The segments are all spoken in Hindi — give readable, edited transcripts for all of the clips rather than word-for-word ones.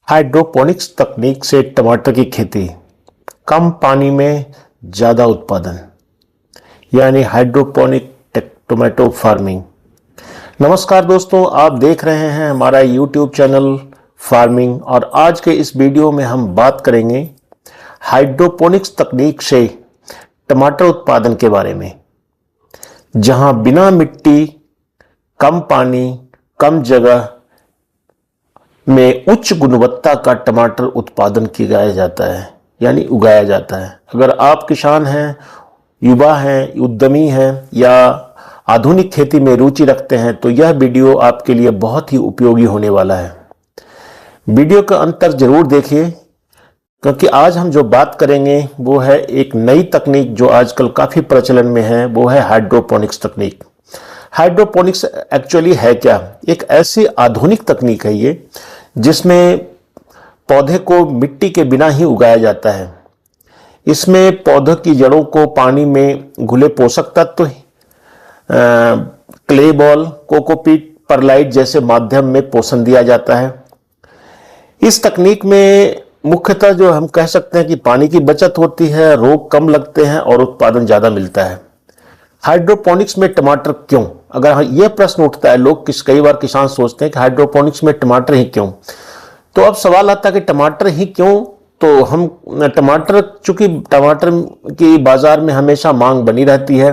हाइड्रोपोनिक्स तकनीक से टमाटर की खेती, कम पानी में ज़्यादा उत्पादन, यानी हाइड्रोपोनिक टोमेटो फार्मिंग। नमस्कार दोस्तों, आप देख रहे हैं हमारा YouTube चैनल फार्मिंग और आज के इस वीडियो में हम बात करेंगे हाइड्रोपोनिक्स तकनीक से टमाटर उत्पादन के बारे में, जहां बिना मिट्टी, कम पानी, कम जगह में उच्च गुणवत्ता का टमाटर उत्पादन किया जाता है, यानी उगाया जाता है। अगर आप किसान हैं, युवा हैं, उद्यमी हैं या आधुनिक खेती में रुचि रखते हैं तो यह वीडियो आपके लिए बहुत ही उपयोगी होने वाला है। वीडियो का अंत तक जरूर देखिए, क्योंकि आज हम जो बात करेंगे वो है एक नई तकनीक जो आजकल काफ़ी प्रचलन में है, वो है हाइड्रोपोनिक्स तकनीक। हाइड्रोपोनिक्स एक्चुअली है क्या? एक ऐसी आधुनिक तकनीक है ये जिसमें पौधे को मिट्टी के बिना ही उगाया जाता है। इसमें पौधों की जड़ों को पानी में घुले पोषक तत्व, क्ले बॉल, कोकोपीट, परलाइट जैसे माध्यम में पोषण दिया जाता है। इस तकनीक में मुख्यतः जो हम कह सकते हैं कि पानी की बचत होती है, रोग कम लगते हैं और उत्पादन ज़्यादा मिलता है। हाइड्रोपोनिक्स में टमाटर क्यों? अगर यह प्रश्न उठता है, कई बार किसान सोचते हैं कि हाइड्रोपोनिक्स में टमाटर ही क्यों, तो अब सवाल आता है कि टमाटर ही क्यों। तो हम चूंकि टमाटर की बाजार में हमेशा मांग बनी रहती है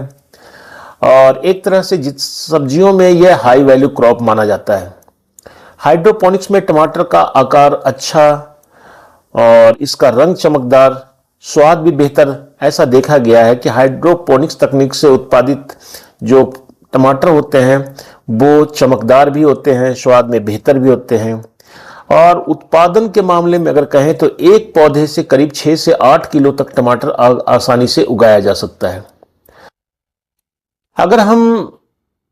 और एक तरह से सब्जियों में यह हाई वैल्यू क्रॉप माना जाता है। हाइड्रोपोनिक्स में टमाटर का आकार अच्छा और इसका रंग चमकदार, स्वाद भी बेहतर, ऐसा देखा गया है कि हाइड्रोपोनिक्स तकनीक से उत्पादित जो टमाटर होते हैं वो चमकदार भी होते हैं, स्वाद में बेहतर भी होते हैं और उत्पादन के मामले में अगर कहें तो एक पौधे से करीब 6 से 8 किलो तक टमाटर आसानी से उगाया जा सकता है। अगर हम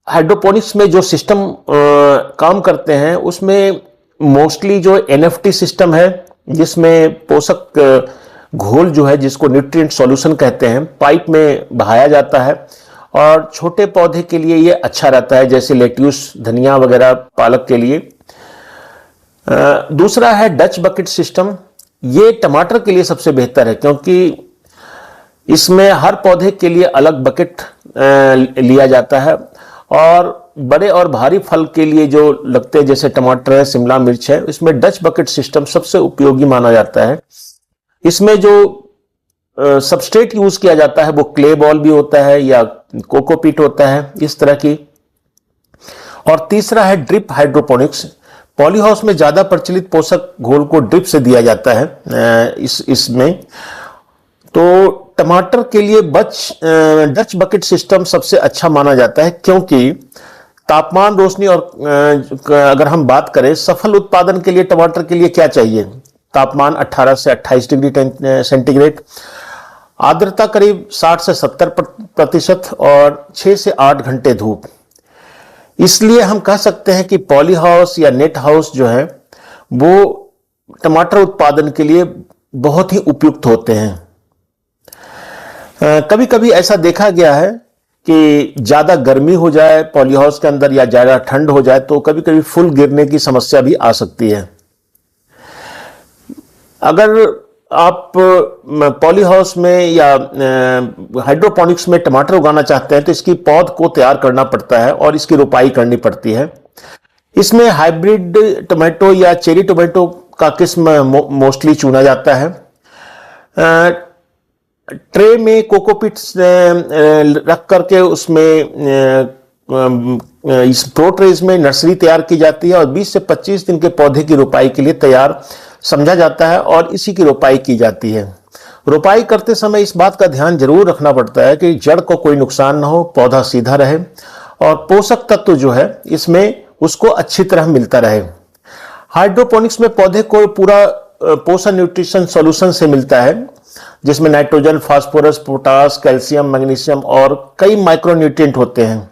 हाइड्रोपोनिक्स में जो सिस्टम काम करते हैं उसमें मोस्टली जो NFT सिस्टम है, जिसमें पोषक घोल जो है, जिसको न्यूट्रिएंट सॉल्यूशन कहते हैं, पाइप में बहाया जाता है और छोटे पौधे के लिए ये अच्छा रहता है, जैसे लेट्यूस, धनिया वगैरह, पालक के लिए। दूसरा है डच बकेट सिस्टम। ये टमाटर के लिए सबसे बेहतर है क्योंकि इसमें हर पौधे के लिए अलग बकेट लिया जाता है और बड़े और भारी फल के लिए जो लगते हैं, जैसे टमाटर है, शिमला मिर्च है, इसमें डच बकेट सिस्टम सबसे उपयोगी माना जाता है। इसमें जो सबस्ट्रेट यूज किया जाता है वो क्ले बॉल भी होता है या कोकोपीट होता है, इस तरह की। और तीसरा है ड्रिप हाइड्रोपोनिक्स। पॉलीहाउस में ज्यादा प्रचलित पोषक घोल को ड्रिप से दिया जाता है इसमें। तो टमाटर के लिए डच बकेट सिस्टम सबसे अच्छा माना जाता है क्योंकि तापमान, रोशनी और अगर हम बात करें सफल उत्पादन के लिए टमाटर के लिए क्या चाहिए? तापमान 18 से 28 डिग्री सेंटीग्रेड, आर्द्रता करीब 60 से 70% और 6 से 8 घंटे धूप। इसलिए हम कह सकते हैं कि पॉली हाउस या नेट हाउस जो है वो टमाटर उत्पादन के लिए बहुत ही उपयुक्त होते हैं। कभी कभी ऐसा देखा गया है कि ज्यादा गर्मी हो जाए पॉली हाउस के अंदर या ज्यादा ठंड हो जाए तो कभी कभी फूल गिरने की समस्या भी आ सकती है। अगर आप पॉली हाउस में या हाइड्रोपोनिक्स में टमाटर उगाना चाहते हैं तो इसकी पौध को तैयार करना पड़ता है और इसकी रोपाई करनी पड़ती है। इसमें हाइब्रिड टोमेटो या चेरी टोमेटो का किस्म मोस्टली चुना जाता है। ट्रे में कोकोपीट रख करके उसमें इस प्रो ट्रेज में नर्सरी तैयार की जाती है और 20 से 25 दिन के पौधे की रोपाई के लिए तैयार समझा जाता है और इसी की रोपाई की जाती है। रोपाई करते समय इस बात का ध्यान जरूर रखना पड़ता है कि जड़ को कोई नुकसान ना हो, पौधा सीधा रहे और पोषक तत्व जो है इसमें उसको अच्छी तरह मिलता रहे। हाइड्रोपोनिक्स में पौधे को पूरा पोषण न्यूट्रिशन सॉल्यूशन से मिलता है, जिसमें nitrogen, phosphorus, potash, calcium, magnesium और कई माइक्रोन्यूट्रिएंट होते हैं।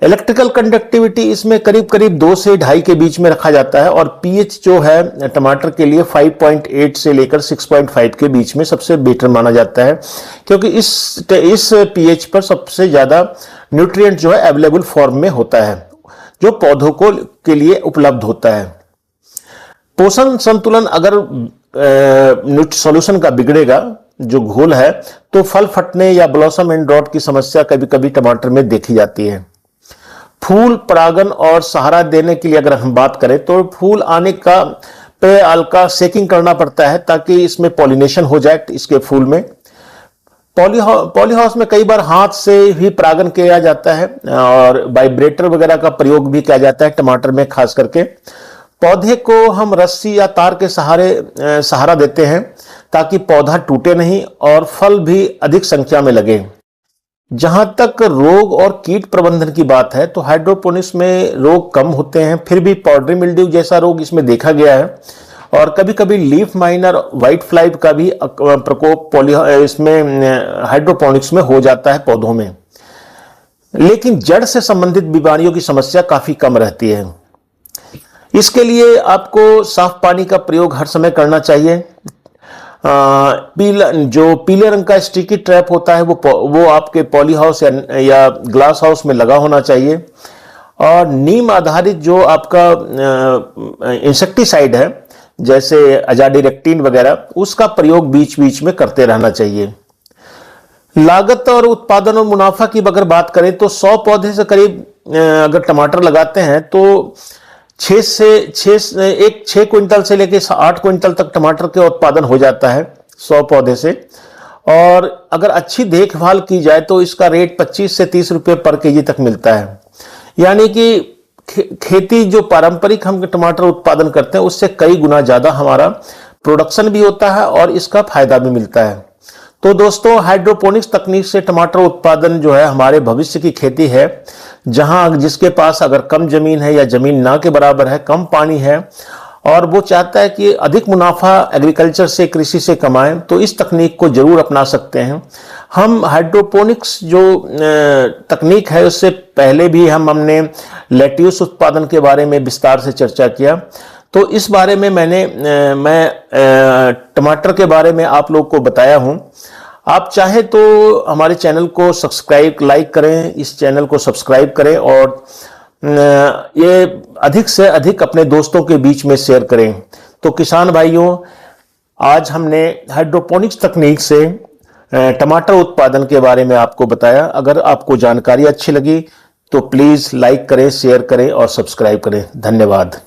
इलेक्ट्रिकल कंडक्टिविटी इसमें करीब करीब 2 से 2.5 के बीच में रखा जाता है और पीएच जो है टमाटर के लिए 5.8 से लेकर 6.5 के बीच में सबसे बेटर माना जाता है, क्योंकि इस पीएच पर सबसे ज्यादा न्यूट्रिएंट जो है अवेलेबल फॉर्म में होता है, जो पौधों के लिए उपलब्ध होता है। पोषण संतुलन अगर सॉल्यूशन का बिगड़ेगा, जो घोल है, तो फल फटने या ब्लॉसम एंड ड्रॉट की समस्या कभी कभी टमाटर में देखी जाती है। फूल परागन और सहारा देने के लिए अगर हम बात करें तो फूल आने का पे हल्का सेकिंग करना पड़ता है ताकि इसमें पॉलिनेशन हो जाए इसके फूल में। पॉली हाउस में कई बार हाथ से भी परागन किया जाता है और वाइब्रेटर वगैरह का प्रयोग भी किया जाता है टमाटर में खास करके। पौधे को हम रस्सी या तार के सहारा देते हैं ताकि पौधा टूटे नहीं और फल भी अधिक संख्या में लगे। जहां तक रोग और कीट प्रबंधन की बात है तो हाइड्रोपोनिक्स में रोग कम होते हैं, फिर भी पाउडरी मिल्ड्यू जैसा रोग इसमें देखा गया है और कभी कभी लीफ माइनर व्हाइट फ्लाई का भी प्रकोप इसमें हाइड्रोपोनिक्स में हो जाता है पौधों में, लेकिन जड़ से संबंधित बीमारियों की समस्या काफी कम रहती है। इसके लिए आपको साफ पानी का प्रयोग हर समय करना चाहिए। जो पीले रंग का स्टिकी ट्रैप होता है वो आपके पॉली हाउस या ग्लास हाउस में लगा होना चाहिए। और नीम आधारित जो आपका इंसेक्टिसाइड है जैसे अजाडिरेक्टिन वगैरह, उसका प्रयोग बीच बीच में करते रहना चाहिए। लागत और उत्पादन और मुनाफा की अगर बात करें तो 100 पौधे से करीब अगर टमाटर लगाते हैं तो 6 क्विंटल से लेकर 8 क्विंटल तक टमाटर के उत्पादन हो जाता है 100 पौधे से। और अगर अच्छी देखभाल की जाए तो इसका रेट 25 से 30 रुपए पर केजी तक मिलता है। यानी कि खेती जो पारंपरिक हम टमाटर उत्पादन करते हैं उससे कई गुना ज्यादा हमारा प्रोडक्शन भी होता है और इसका फायदा भी मिलता है। तो दोस्तों, हाइड्रोपोनिक्स तकनीक से टमाटर उत्पादन जो है हमारे भविष्य की खेती है, जहां जिसके पास अगर कम जमीन है या जमीन ना के बराबर है, कम पानी है और वो चाहता है कि अधिक मुनाफा एग्रीकल्चर से, कृषि से कमाएं, तो इस तकनीक को जरूर अपना सकते हैं। हम हाइड्रोपोनिक्स जो तकनीक है उससे पहले भी हमने लेट्यूस उत्पादन के बारे में विस्तार से चर्चा किया, तो इस बारे में मैं टमाटर के बारे में आप लोग को बताया हूं। आप चाहे तो हमारे चैनल को सब्सक्राइब, लाइक करें, इस चैनल को सब्सक्राइब करें और ये अधिक से अधिक अपने दोस्तों के बीच में शेयर करें। तो किसान भाइयों, आज हमने हाइड्रोपोनिक्स तकनीक से टमाटर उत्पादन के बारे में आपको बताया। अगर आपको जानकारी अच्छी लगी तो प्लीज लाइक करें, शेयर करें और सब्सक्राइब करें। धन्यवाद।